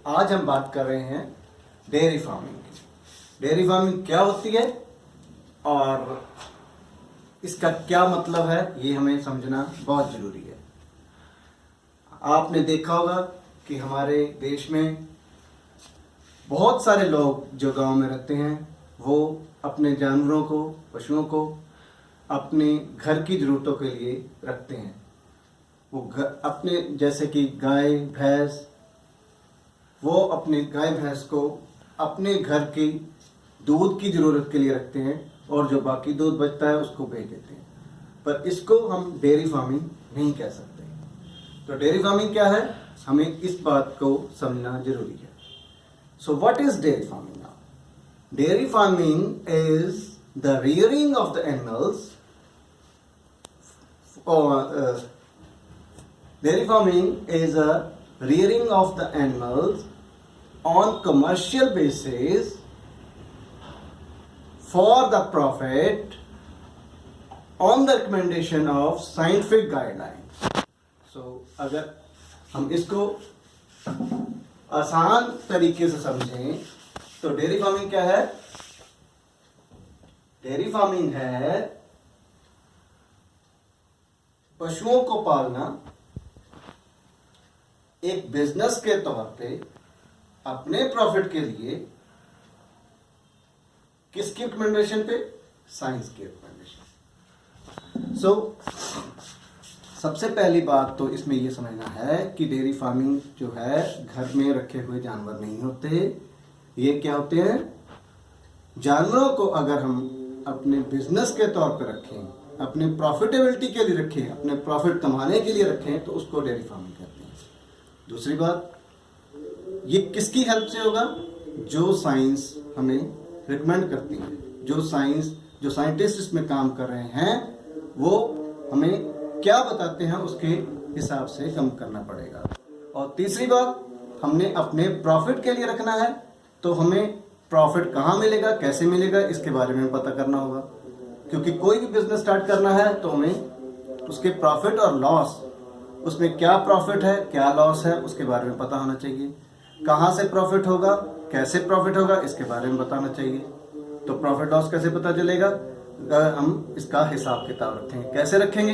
आज हम बात कर रहे हैं डेयरी फार्मिंग की। डेयरी फार्मिंग क्या होती है और इसका क्या मतलब है, ये हमें समझना बहुत ज़रूरी है। आपने देखा होगा कि हमारे देश में बहुत सारे लोग जो गांव में रहते हैं वो अपने जानवरों को, पशुओं को अपने घर की ज़रूरतों के लिए रखते हैं। वो अपने जैसे कि गाय भैंस, वो अपने गाय भैंस को अपने घर की दूध की ज़रूरत के लिए रखते हैं और जो बाकी दूध बचता है उसको बेच देते हैं। पर इसको हम डेयरी फार्मिंग नहीं कह सकते। तो डेयरी फार्मिंग क्या है, हमें इस बात को समझना जरूरी है। So what is dairy farming now? Dairy farming is the rearing of the animals dairy farming is a rearing of the animals on commercial basis for the profit on the recommendation of scientific guidelines. So अगर हम इसको आसान तरीके से समझें तो dairy farming क्या है? डेयरी फार्मिंग है पशुओं को पालना एक बिजनेस के तौर पे अपने प्रॉफिट के लिए। किसकी रिकमेंडेशन पे? साइंस की रिकमेंडेशन। सो सबसे पहली बात तो इसमें यह समझना है कि डेयरी फार्मिंग जो है घर में रखे हुए जानवर नहीं होते। ये क्या होते हैं? जानवरों को अगर हम अपने बिजनेस के तौर पर रखें, अपने प्रॉफिटेबिलिटी के लिए रखें, अपने प्रॉफिट कमाने के लिए रखें तो उसको डेयरी फार्मिंग कहते हैं। दूसरी बात, ये किसकी हेल्प से होगा? जो साइंस हमें रिकमेंड करती है, जो साइंटिस्ट इसमें काम कर रहे हैं वो हमें क्या बताते हैं उसके हिसाब से कम करना पड़ेगा। और तीसरी बात, हमने अपने प्रॉफिट के लिए रखना है तो हमें प्रॉफिट कहाँ मिलेगा, कैसे मिलेगा, इसके बारे में पता करना होगा। क्योंकि कोई भी बिजनेस स्टार्ट करना है तो हमें उसके प्रॉफिट और लॉस, उसमें क्या प्रॉफिट है क्या लॉस है उसके बारे में पता होना चाहिए। कहाँ से प्रॉफिट होगा, कैसे प्रॉफिट होगा, इसके बारे में बताना चाहिए। तो प्रॉफिट लॉस कैसे पता चलेगा? हम इसका हिसाब किताब रखेंगे। कैसे रखेंगे?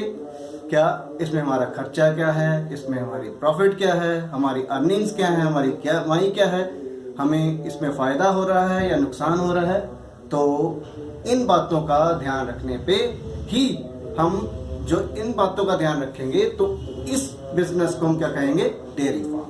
क्या इसमें हमारा खर्चा क्या है, इसमें हमारी प्रॉफिट क्या है, हमारी अर्निंग्स क्या है, हमारी क्या कमाई क्या है, हमें इसमें फ़ायदा हो रहा है या नुकसान हो रहा है। तो इन बातों का ध्यान रखने पे ही हम जो इन बातों का ध्यान रखेंगे तो इस बिजनेस को हम क्या कहेंगे? Dairy farm.